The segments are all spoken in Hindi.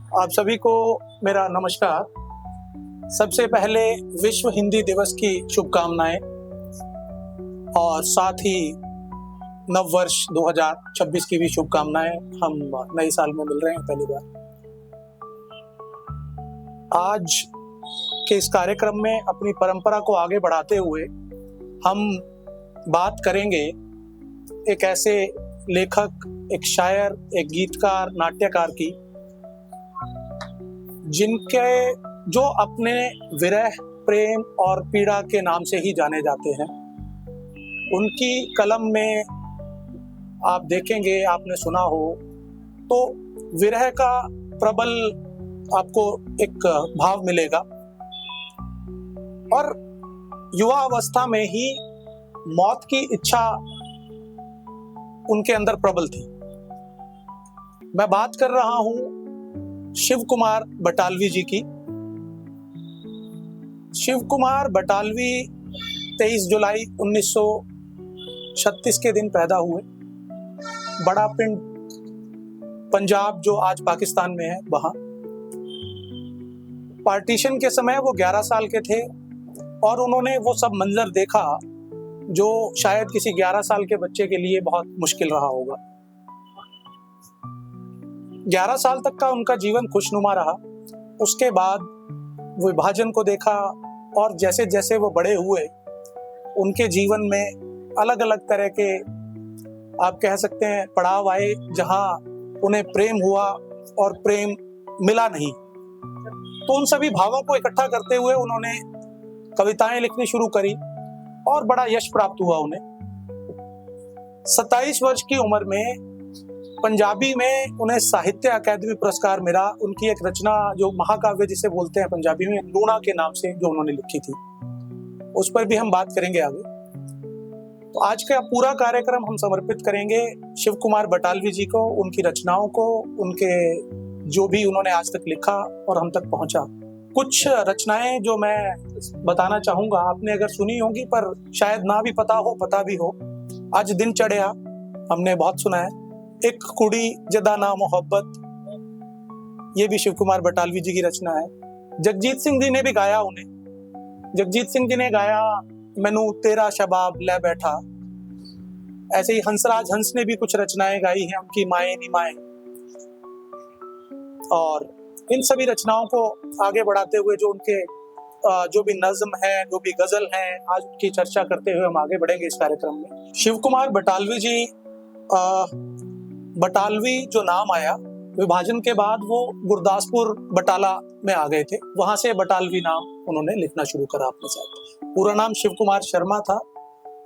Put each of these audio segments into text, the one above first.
आप सभी को मेरा नमस्कार। सबसे पहले विश्व हिंदी दिवस की शुभकामनाएं और साथ ही नव वर्ष 2026 की भी शुभकामनाएं। हम नए साल में मिल रहे हैं पहली बार। आज के इस कार्यक्रम में अपनी परंपरा को आगे बढ़ाते हुए हम बात करेंगे एक ऐसे लेखक, एक शायर, एक गीतकार, नाट्यकार की जिनके जो अपने विरह, प्रेम और पीड़ा के नाम से ही जाने जाते हैं। उनकी कलम में आप देखेंगे, आपने सुना हो तो विरह का प्रबल आपको एक भाव मिलेगा और युवा अवस्था में ही मौत की इच्छा उनके अंदर प्रबल थी। मैं बात कर रहा हूं शिव कुमार बटालवी जी की। शिव कुमार बटालवी 23 जुलाई 1936 के दिन पैदा हुए। बड़ा पिंड पंजाब, जो आज पाकिस्तान में है, वहां। पार्टीशन के समय वो 11 साल के थे और उन्होंने वो सब मंजर देखा जो शायद किसी 11 साल के बच्चे के लिए बहुत मुश्किल रहा होगा। 11 साल तक का उनका जीवन खुशनुमा रहा। उसके बाद विभाजन को देखा और जैसे जैसे वो बड़े हुए उनके जीवन में अलग अलग तरह के, आप कह सकते हैं, पड़ाव आए जहां उन्हें प्रेम हुआ और प्रेम मिला नहीं। तो उन सभी भावों को इकट्ठा करते हुए उन्होंने कविताएं लिखनी शुरू करी और बड़ा यश प्राप्त हुआ उन्हें। 27 वर्ष की उम्र में पंजाबी में उन्हें साहित्य अकादमी पुरस्कार मिला। उनकी एक रचना जो महाकाव्य जिसे बोलते हैं पंजाबी में, लूणा के नाम से, जो उन्होंने लिखी थी, उस पर भी हम बात करेंगे आगे। तो आज का पूरा कार्यक्रम हम समर्पित करेंगे शिव कुमार बटालवी जी को, उनकी रचनाओं को, उनके जो भी उन्होंने आज तक लिखा और हम तक पहुंचा। कुछ रचनाएं जो मैं बताना चाहूंगा, आपने अगर सुनी होंगी पर शायद ना भी पता हो, पता भी हो। आज दिन चढ़िया हमने बहुत सुना है। एक कुड़ी जदा ना मोहब्बत, ये भी शिव कुमार बटालवी जी की रचना है। जगजीत सिंह जी ने भी गाया उन्हें। जगजीत सिंह जी ने गाया मैनू तेरा शबाब ले बैठा। ऐसे ही हंसराज हंस ने भी कुछ रचनाएं गाई हैं, उनकी माए नी माए। और इन सभी रचनाओं को आगे बढ़ाते हुए जो उनके जो भी नज्म है, जो भी गजल है, आज उनकी चर्चा करते हुए हम आगे बढ़ेंगे इस कार्यक्रम में। शिव कुमार बटालवी जी, बटालवी जो नाम आया, विभाजन के बाद वो गुरदासपुर बटाला में आ गए थे। वहां से बटालवी नाम उन्होंने लिखना शुरू करा अपने साथ। पूरा नाम शिव कुमार शर्मा था।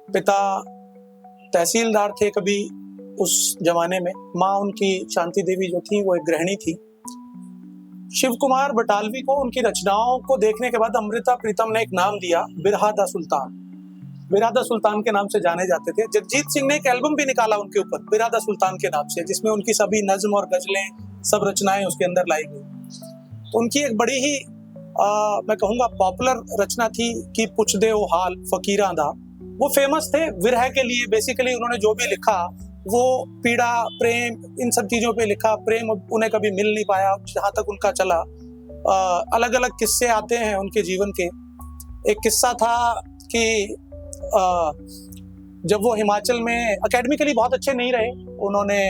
पिता तहसीलदार थे कभी उस जमाने में। माँ उनकी शांति देवी जो थी वो एक गृहिणी थी। शिव कुमार बटालवी को उनकी रचनाओं को देखने के बाद अमृता प्रीतम ने एक नाम दिया, बिरहा दा सुल्तान। बिरहा दा सुल्तान के नाम से जाने जाते थे। जगजीत सिंह ने एक एल्बम भी निकाला उनके ऊपर, बिरहा दा सुल्तान के नाम से, जिसमें उनकी सभी नज्म और गजलें, सब रचनाएं उसके अंदर लाई गई। तो उनकी एक बड़ी ही मैं कहूँगा पॉपुलर रचना थी कि पुछ दे ओ हाल फकीरां दा। वो फेमस थे विरह के लिए। बेसिकली उन्होंने जो भी लिखा वो पीड़ा, प्रेम, इन सब चीजों पे लिखा। प्रेम उन्हें कभी मिल नहीं पाया जहां तक उनका चला। अलग अलग किस्से आते हैं उनके जीवन के। एक किस्सा था कि जब वो हिमाचल में एकेडमिकली बहुत अच्छे नहीं रहे, उन्होंने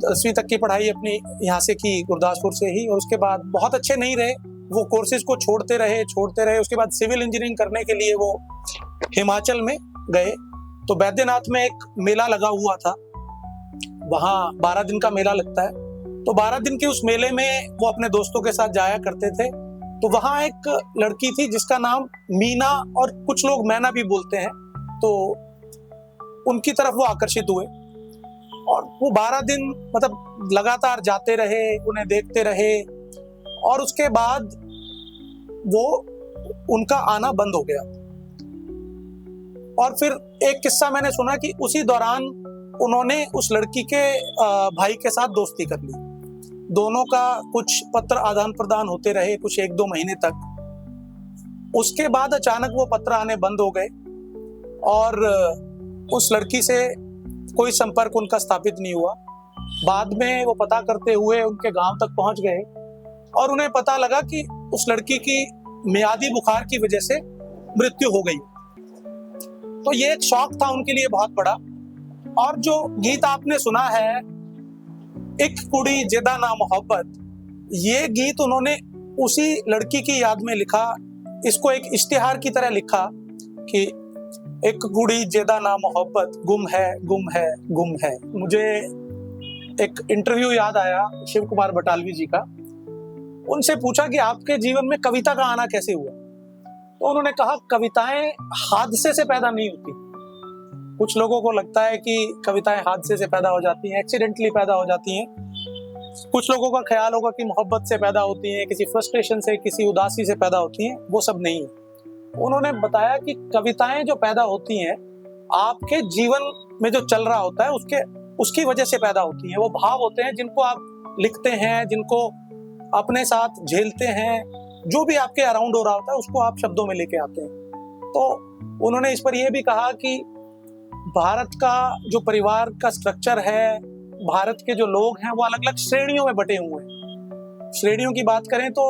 10वीं तक की पढ़ाई अपनी यहाँ से की, गुरदासपुर से ही, और उसके बाद बहुत अच्छे नहीं रहे। वो कोर्सेज को छोड़ते रहे। उसके बाद सिविल इंजीनियरिंग करने के लिए वो हिमाचल में गए। तो बैद्यनाथ में एक मेला लगा हुआ था, वहाँ 12 दिन का मेला लगता है। तो 12 दिन के उस मेले में वो अपने दोस्तों के साथ जाया करते थे। तो वहाँ एक लड़की थी जिसका नाम मीना, और कुछ लोग मैना भी बोलते हैं। तो उनकी तरफ वो आकर्षित हुए और वो 12 दिन मतलब लगातार जाते रहे, उन्हें देखते रहे। और उसके बाद वो उनका आना बंद हो गया। और फिर एक किस्सा मैंने सुना कि उसी दौरान उन्होंने उस लड़की के भाई के साथ दोस्ती कर ली। दोनों का कुछ पत्र आदान प्रदान होते रहे कुछ 1-2 महीने तक। उसके बाद अचानक वो पत्र आने बंद हो गए और उस लड़की से कोई संपर्क उनका स्थापित नहीं हुआ। बाद में वो पता करते हुए उनके गांव तक पहुंच गए और उन्हें पता लगा कि उस लड़की की मियादी बुखार की वजह से मृत्यु हो गई। तो ये एक शौक था उनके लिए बहुत बड़ा। और जो गीत आपने सुना है, एक कुड़ी जेदा ना मोहब्बत, ये गीत उन्होंने उसी लड़की की याद में लिखा। इसको एक इश्तिहार की तरह लिखा कि एक कुड़ी जेदा ना मोहब्बत, गुम है गुम है गुम है। मुझे एक इंटरव्यू याद आया शिव कुमार बटालवी जी का। उनसे पूछा कि आपके जीवन में कविता का आना कैसे हुआ, तो उन्होंने कहा कविताएं हादसे से पैदा नहीं होती। कुछ लोगों को लगता है कि कविताएं हादसे से पैदा हो जाती हैं, एक्सीडेंटली पैदा हो जाती हैं। कुछ लोगों का ख्याल होगा कि मोहब्बत से पैदा होती हैं, किसी फ्रस्ट्रेशन से, किसी उदासी से पैदा होती हैं। वो सब नहीं है। उन्होंने बताया कि कविताएं जो पैदा होती हैं आपके जीवन में जो चल रहा होता है उसकी वजह से पैदा होती हैं। वो भाव होते हैं जिनको आप लिखते हैं, जिनको अपने साथ झेलते हैं, जो भी आपके अराउंड हो रहा होता है उसको आप शब्दों में लेके आते हैं। तो उन्होंने इस पर यह भी कहा कि भारत का जो परिवार का स्ट्रक्चर है, भारत के जो लोग हैं वो अलग अलग श्रेणियों में बटे हुए हैं। श्रेणियों की बात करें तो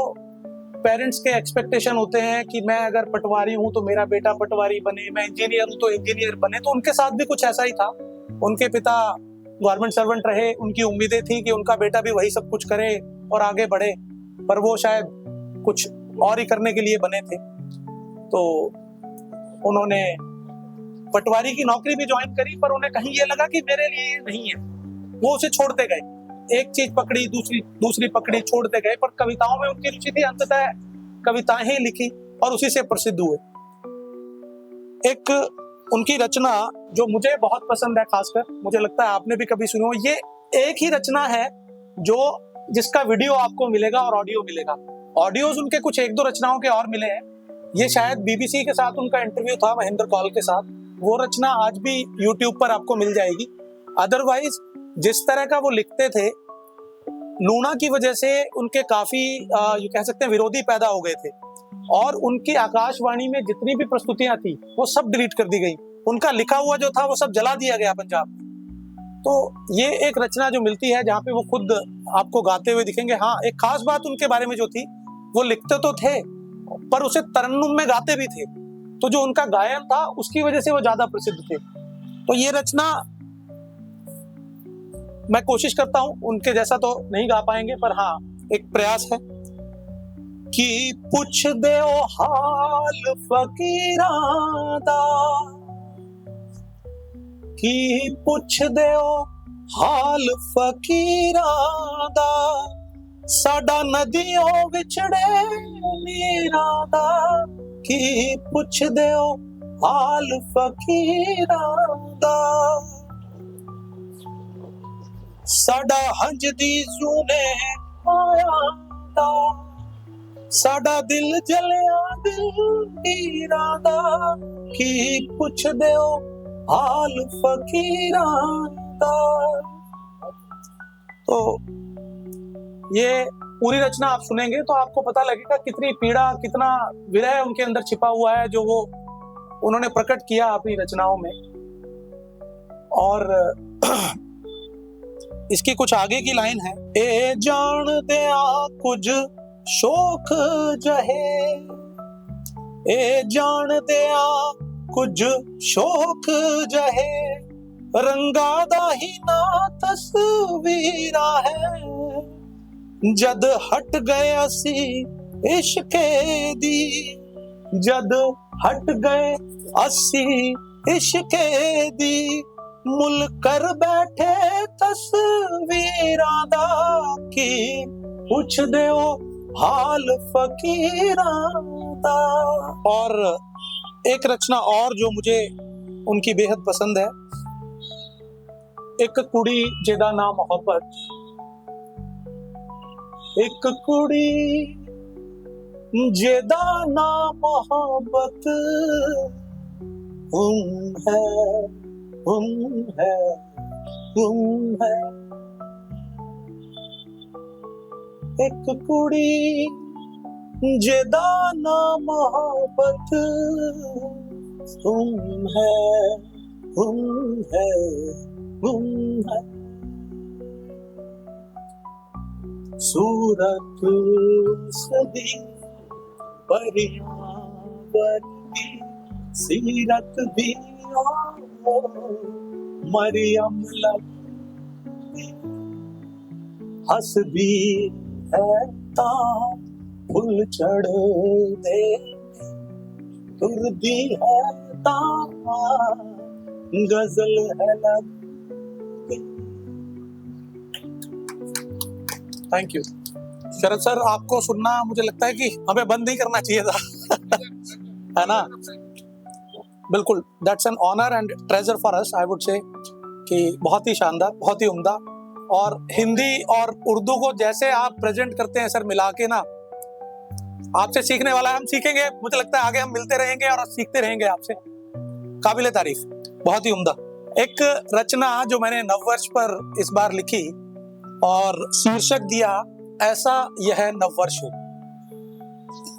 पेरेंट्स के एक्सपेक्टेशन होते हैं कि मैं अगर पटवारी हूं तो मेरा बेटा पटवारी बने, मैं इंजीनियर हूं तो इंजीनियर बने। तो उनके साथ भी कुछ ऐसा ही था। उनके पिता गवर्नमेंट सर्वेंट रहे, उनकी उम्मीदें थी कि उनका बेटा भी वही सब कुछ करे और आगे बढ़े, पर वो शायद कुछ और ही करने के लिए बने थे। तो उन्होंने पटवारी की नौकरी भी ज्वाइन करी, पर उन्हें कहीं ये लगा कि मेरे लिए ये नहीं है। वो उसे छोड़ते गए, एक चीज पकड़ी, दूसरी पकड़ी, छोड़ते गए। पर कविताओं में उनकी रुचि थी, अंततः कविताएं ही लिखी और उसी से प्रसिद्ध हुए। एक उनकी रचना जो मुझे बहुत पसंद है, खासकर मुझे लगता है आपने भी कभी सुनी हो, ये एक ही रचना है जिसका वीडियो आपको मिलेगा और ऑडियो मिलेगा। ऑडियोज उनके कुछ एक दो रचनाओं के और मिले हैं। ये शायद बीबीसी के साथ उनका इंटरव्यू था, महेंद्र कौल के साथ। वो रचना आज भी यूट्यूब पर आपको मिल जाएगी। अदरवाइज जिस तरह का वो लिखते थे, लूना की वजह से उनके काफी ये कह सकते हैं विरोधी पैदा हो गए थे, और उनकी आकाशवाणी में जितनी भी प्रस्तुतियां थी वो सब डिलीट कर दी गई। उनका लिखा हुआ जो था वो सब जला दिया गया पंजाब में। तो ये एक रचना जो मिलती है जहाँ पे वो खुद आपको गाते हुए दिखेंगे। हाँ, एक खास बात उनके बारे में जो थी, वो लिखते तो थे पर उसे तरन्नुम में गाते भी थे। तो जो उनका गायन था उसकी वजह से वो ज्यादा प्रसिद्ध थे। तो ये रचना मैं कोशिश करता हूं, उनके जैसा तो नहीं गा पाएंगे, पर हाँ एक प्रयास है कि पुछ दे ओ हाल फकीरां दा, कि पुछ दे ओ हाल फकीरां दा, साडा नदियों विछड़े मीरां दा, कि पुछ दे ओ हाल फकीरां दा, साडा हंज दी जूने आया दा, साडा दिल जलिया दिलगीरां दा, कि पुछ दे ओ हाल फकीरां दा। तो ये पूरी रचना आप सुनेंगे तो आपको पता लगेगा कितनी पीड़ा, कितना विरह उनके अंदर छिपा हुआ है, जो वो उन्होंने प्रकट किया अपनी रचनाओं में। और इसकी कुछ आगे की लाइन है, ए जान दिया कुछ शोक जहे, ए जान दिया कुछ शोक जहे, रंगा दा ही ना तस्वीरा है, जद हट गए असी इश्के दी, जद हट गए असी इश्के दी, मुल कर बैठे तस्वीरां दा, की पुछ दे ओ हाल फकीरां दा। और एक रचना और जो मुझे उनकी बेहद पसंद है, एक कुड़ी जेदा ना मोहब्बत, एक कुड़ी जेदा ना मोहब्बत, है है है, एक कुड़ी जेदा ना मोहब्बत, है है। सूरत सदी परियां वर्दी सीरत भी मरियम लगती हंस भी है ता फुल चढ़ दे तुरदी है ता गजल है लगती। थैंक यू शरद सर, आपको सुनना मुझे लगता है कि हमें बंद नहीं करना चाहिए था है ना? बिल्कुल, that's an honour and treasure for us, I would say कि बहुत ही शानदार, बहुत ही उम्दा। और हिंदी और उर्दू को जैसे आप प्रेजेंट करते हैं सर मिला के ना, आपसे सीखने वाला है, हम सीखेंगे, मुझे लगता है आगे हम मिलते रहेंगे और सीखते रहेंगे आपसे। काबिले तारीफ, बहुत ही उम्दा। एक रचना जो मैंने नववर्ष पर इस बार लिखी और शीर्षक दिया ऐसा यह नववर्ष हो।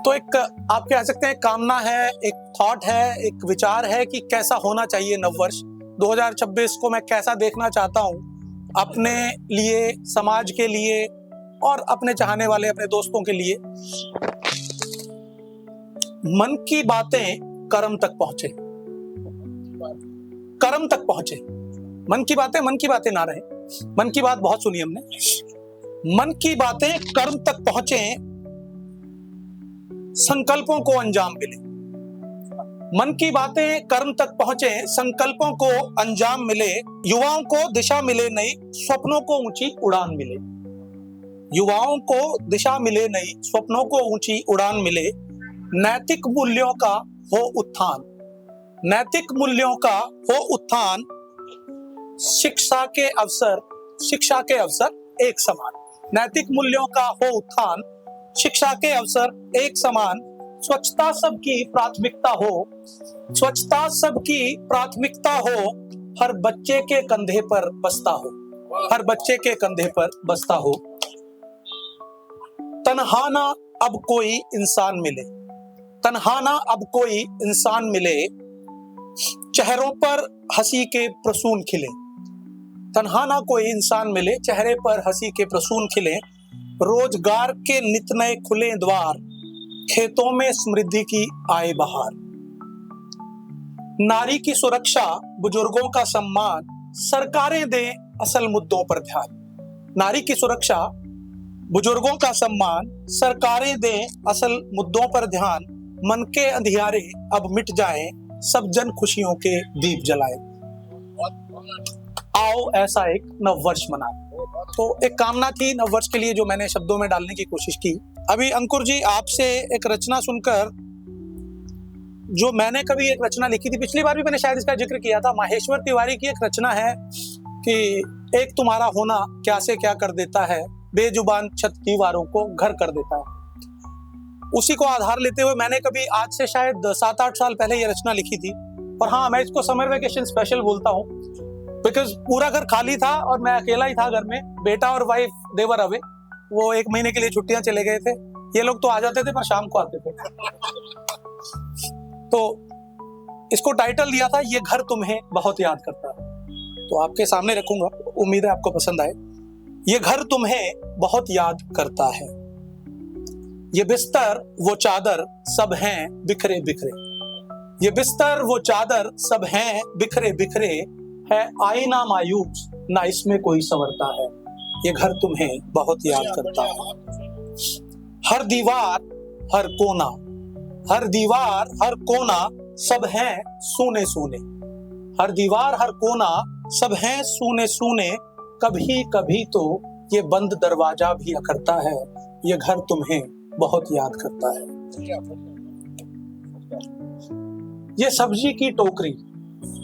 तो एक आप कह सकते हैं कामना है, एक थॉट है, एक विचार है कि कैसा होना चाहिए नववर्ष 2026 को, मैं कैसा देखना चाहता हूं अपने लिए, समाज के लिए और अपने चाहने वाले अपने दोस्तों के लिए। मन की बातें कर्म तक पहुंचे, कर्म तक पहुंचे। मन की बातें ना रहे। मन की बात बहुत सुनी हमने, मन की बातें कर्म तक पहुंचे, संकल्पों को अंजाम मिले। मन की बातें कर्म तक पहुंचे, संकल्पों को अंजाम मिले, युवाओं को दिशा मिले नई, स्वप्नों को ऊंची उड़ान मिले। युवाओं को दिशा मिले नई, स्वप्नों को ऊंची उड़ान मिले। नैतिक मूल्यों का हो उत्थान, नैतिक मूल्यों का हो उत्थान, शिक्षा के अवसर एक समान। नैतिक मूल्यों का हो उत्थान, शिक्षा के अवसर एक समान। स्वच्छता सबकी प्राथमिकता हो, स्वच्छता सबकी प्राथमिकता हो, हर बच्चे के कंधे पर बस्ता हो, हर बच्चे के कंधे पर बस्ता हो। तन्हा ना अब कोई इंसान मिले, तन्हा ना अब कोई इंसान मिले, चेहरों पर हंसी के प्रसून खिले। तन्हा ना कोई इंसान मिले, चेहरे पर हंसी के प्रसून खिले। रोजगार के नित नए खुले द्वार, खेतों में समृद्धि की आए बहार। नारी की सुरक्षा, बुजुर्गों का सम्मान, सरकारें दें असल मुद्दों पर ध्यान। नारी की सुरक्षा, बुजुर्गों का सम्मान, सरकारें दें असल मुद्दों पर ध्यान। मन के अंधियारे अब मिट जाएं, सब जन खुशियों के दीप जलाएं। आओ ऐसा एक नववर्ष मनाएं। तो एक कामना थी नववर्ष के लिए जो मैंने शब्दों में डालने की कोशिश की। अभी अंकुर जी आपसे एक रचना सुनकर, जो मैंने कभी एक रचना लिखी थी, पिछली बार भी मैंने शायद इसका जिक्र किया था, माहेश्वर तिवारी की एक रचना है कि एक तुम्हारा होना क्या से क्या कर देता है, बेजुबान छत दीवारों को घर कर देता है। उसी को आधार लेते हुए मैंने कभी आज से शायद 7-8 साल पहले ये रचना लिखी थी। और हाँ, मैं इसको समर वेकेशन स्पेशल बोलता हूँ, बिकॉज पूरा घर खाली था और मैं अकेला ही था घर में। बेटा और वाइफ दे वर अवे, वो 1 महीने के लिए छुट्टियां चले गए थे। ये लोग तो आ जाते थे पर शाम को आते थे। तो इसको टाइटल दिया था ये घर तुम्हें बहुत याद करता है। तो आपके सामने रखूंगा, उम्मीद है आपको पसंद आए। ये घर तुम्हें बहुत याद करता है, ये बिस्तर वो चादर सब हैं बिखरे बिखरे। ये बिस्तर वो चादर सब हैं बिखरे बिखरे, है आईना मायूस ना इसमें कोई संवरता है। ये घर तुम्हें बहुत याद करता है। हर दीवार हर कोना, हर दीवार हर कोना सब हैं सूने सूने। हर दीवार हर कोना सब हैं सूने सूने, कभी कभी तो ये बंद दरवाजा भी अखरता है। ये घर तुम्हें बहुत याद करता है। ये सब्जी की टोकरी,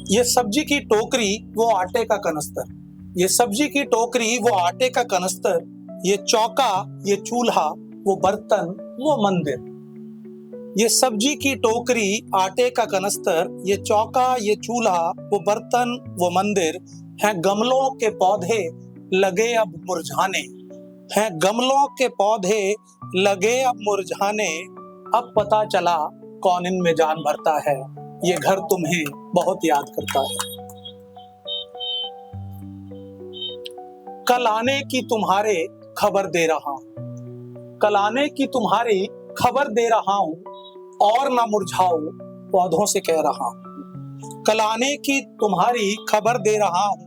ये सब्जी की टोकरी वो आटे का कनस्तर। ये सब्जी की टोकरी वो आटे का कनस्तर, ये चौका ये चूल्हा वो बर्तन वो मंदिर। ये सब्जी की टोकरी आटे का कनस्तर, ये चौका ये चूल्हा वो बर्तन वो मंदिर। हैं गमलों के पौधे लगे अब मुरझाने, हैं गमलों के पौधे लगे अब मुरझाने। अब पता चला कौन इनमें जान भरता है। ये घर तुम्हें बहुत याद करता है। कल आने की तुम्हारे खबर दे रहा हूं, कलाने की तुम्हारी खबर दे रहा हूं, और ना मुरझाओ पौधों से कह रहा हूं। कलाने की तुम्हारी खबर दे रहा हूं,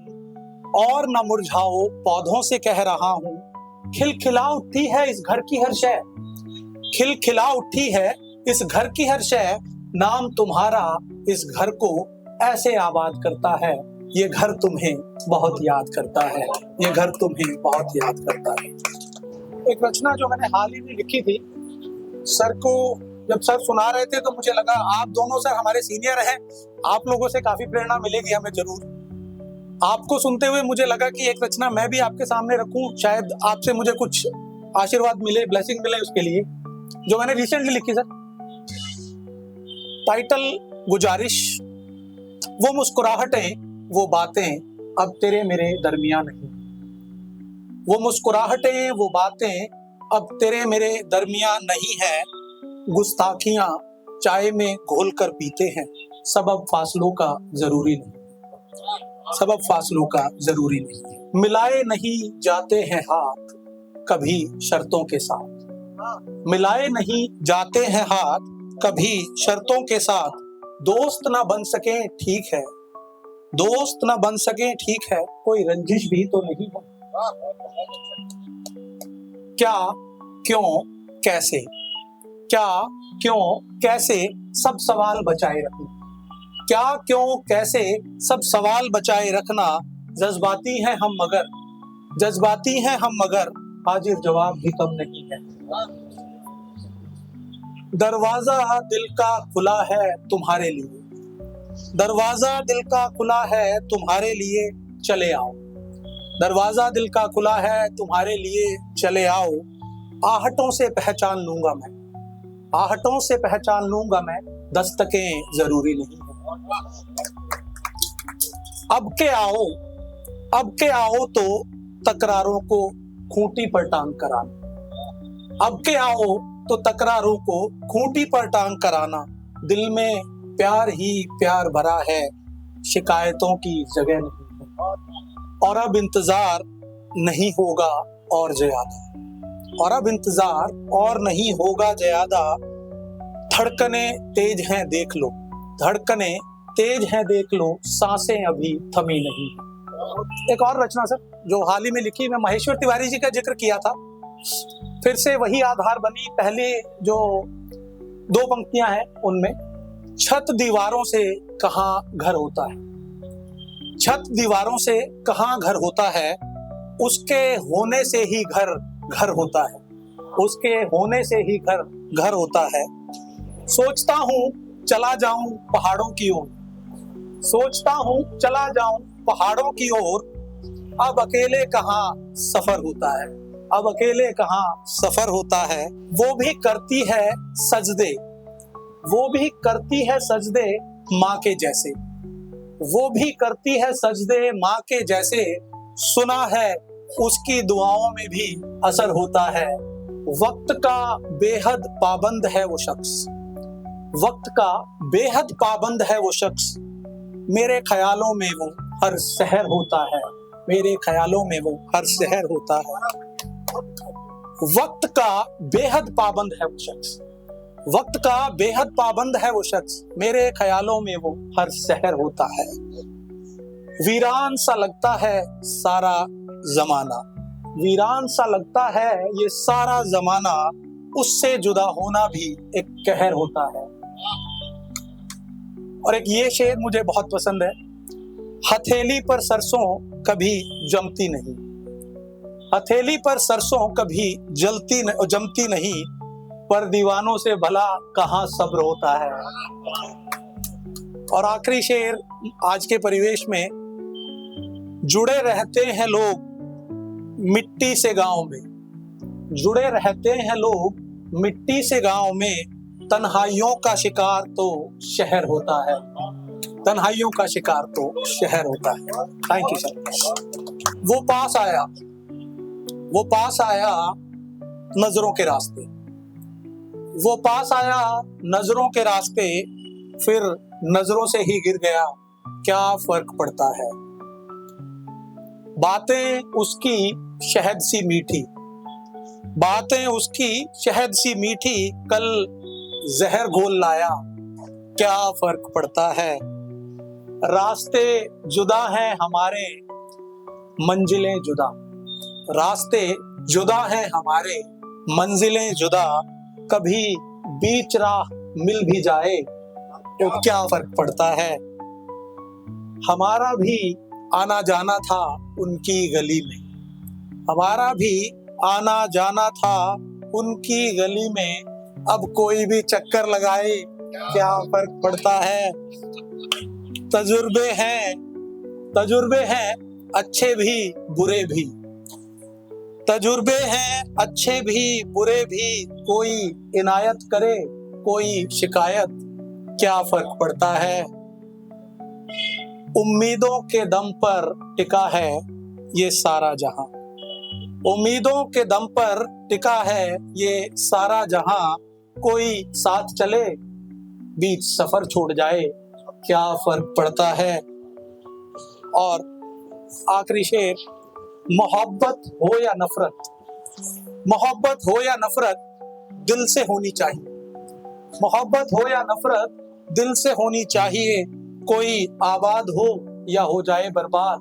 और न मुरझाओ पौधों से कह रहा हूं। खिलखिला उठी है इस घर की हर शय, खिलखिला उठी है इस घर की हर शय। नाम तुम्हारा इस घर को ऐसे आबाद करता है, ये घर तुम्हें बहुत याद करता है, ये घर तुम्हें बहुत याद करता है। एक रचना जो मैंने हाल ही में लिखी थी, सर को जब सर सुना रहे थे तो मुझे लगा आप दोनों सर हमारे सीनियर हैं, आप लोगों से काफी प्रेरणा मिलेगी हमें जरूर। आपको सुनते हुए मुझे लगा कि एक रचना मैं भी आपके सामने रखूं, शायद आपसे मुझे कुछ आशीर्वाद मिले, ब्लेसिंग मिले उसके लिए, जो मैंने रिसेंटली लिखी सर। टाइटल गुजारिश, वो मुस्कुराहटें वो बातें अब तेरे मेरे दरमियां नहीं। वो मुस्कुराहटें वो बातें अब तेरे मेरे दरमियां नहीं है। गुस्ताखियां चाय में घोल कर पीते हैं, सबब फासलों का जरूरी नहीं, सबब फासलों का जरूरी नहीं। मिलाए नहीं जाते हैं हाथ कभी शर्तों के साथ, मिलाए नहीं जाते हैं हाथ कभी शर्तों के साथ। दोस्त ना बन सके ठीक है, दोस्त ना बन सके ठीक है, कोई रंजिश भी तो नहीं है। क्या क्यों कैसे, क्या क्यों कैसे सब सवाल बचाए रखना, क्या क्यों कैसे सब सवाल बचाए रखना। जज्बाती हैं हम मगर, जज्बाती हैं हम मगर, हाजिर जवाब भी कम नहीं है। दरवाजा दिल का खुला है तुम्हारे लिए, दरवाजा दिल का खुला है तुम्हारे लिए, चले आओ। दरवाजा दिल का खुला है तुम्हारे लिए, चले आओ। आहटों से पहचान लूंगा मैं, आहटों से पहचान लूंगा मैं, दस्तकें जरूरी नहीं है। अब के आओ, अब के आओ तो तकरारों को खूंटी पर टांग कराना, अब के आओ तो तकरारों को खूंटी पर टांग कराना। दिल में प्यार ही प्यार भरा है, शिकायतों की जगह नहीं है। और अब इंतजार नहीं होगा और ज्यादा, और अब इंतजार और नहीं होगा ज्यादा। धड़कने तेज हैं देख लो, धड़कने तेज हैं देख लो, सांसें अभी थमी नहीं। एक और रचना सर जो हाल ही में लिखी, मैं महेश्वर तिवारी जी का जिक्र किया था, फिर से वही आधार बनी। पहले जो दो पंक्तियां हैं उनमें, छत दीवारों से कहाँ घर होता है, छत दीवारों से कहाँ घर होता है, उसके होने से ही घर घर होता है, उसके होने से ही घर घर होता है। सोचता हूँ चला जाऊं पहाड़ों की ओर, सोचता हूँ चला जाऊं पहाड़ों की ओर। अब अकेले कहाँ सफर होता है, अब अकेले कहाँ सफर होता है। वो भी करती है सजदे, वो भी करती है सजदे माँ के जैसे, वो भी करती है सजदे माँ के जैसे। सुना है उसकी दुआओं में भी असर होता है। वक्त का बेहद पाबंद है वो शख्स, वक्त का बेहद पाबंद है वो शख्स। मेरे ख्यालों में वो हर सहर होता है, मेरे ख्यालों में वो हर सहर होता है। वक्त का बेहद पाबंद है वो शख्स, वक्त का बेहद पाबंद है वो शख्स। मेरे ख्यालों में वो हर सहर होता है। वीरान सा लगता है सारा जमाना, वीरान सा लगता है ये सारा जमाना। उससे जुदा होना भी एक कहर होता है। और एक ये शेर मुझे बहुत पसंद है, हथेली पर सरसों कभी जमती नहीं, हथेली पर सरसों कभी जमती नहीं, पर दीवानों से भला कहाँ सब्र होता है। और आखिरी शेर, आज के परिवेश में जुड़े रहते हैं लोग मिट्टी से गांव में, जुड़े रहते हैं लोग मिट्टी से गांव में। तन्हाइयों का शिकार तो शहर होता है, तन्हाइयों का शिकार तो शहर होता है। Thank you sir. वो पास आया, वो पास आया नजरों के रास्ते, वो पास आया नजरों के रास्ते। फिर नजरों से ही गिर गया, क्या फर्क पड़ता है। बातें उसकी शहद सी मीठी, बातें उसकी शहद सी मीठी, कल जहर घोल लाया, क्या फर्क पड़ता है। रास्ते जुदा हैं हमारे, मंजिलें जुदा, रास्ते जुदा हैं हमारे, मंजिलें जुदा, कभी बीच राह मिल भी जाए तो क्या फर्क पड़ता है। हमारा भी आना जाना था उनकी गली में, हमारा भी आना जाना था उनकी गली में, अब कोई भी चक्कर लगाए क्या फर्क पड़ता है। तजुर्बे हैं अच्छे भी बुरे भी, तजुर्बे हैं अच्छे भी बुरे भी, कोई इनायत करे कोई शिकायत, क्या फर्क पड़ता है। उम्मीदों के दम पर टिका है ये सारा जहां, उम्मीदों के दम पर टिका है ये सारा जहां, कोई साथ चले बीच सफर छोड़ जाए, क्या फर्क पड़ता है। और आखिरी शेर, मोहब्बत हो या नफरत, मोहब्बत हो या नफरत दिल से होनी चाहिए, मोहब्बत हो या नफरत दिल से होनी चाहिए, कोई आबाद हो या हो जाए बर्बाद,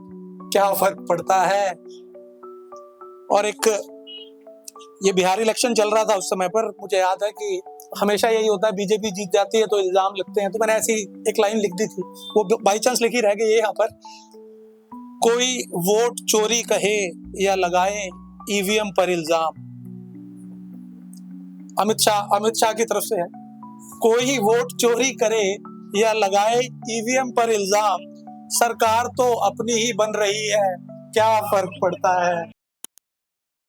क्या फर्क पड़ता है। और एक ये बिहार इलेक्शन चल रहा था उस समय पर, मुझे याद है कि हमेशा यही होता है, बीजेपी जीत जाती है तो इल्जाम लगते हैं, तो मैंने ऐसी एक लाइन लिख दी थी, वो बाई चांस लिखी रह गई है यहाँ पर। कोई वोट चोरी कहे या लगाए ईवीएम पर इल्जाम, अमित शाह की तरफ से है, कोई वोट चोरी करे या लगाए ईवीएम पर इल्जाम, सरकार तो अपनी ही बन रही है, क्या फर्क पड़ता है।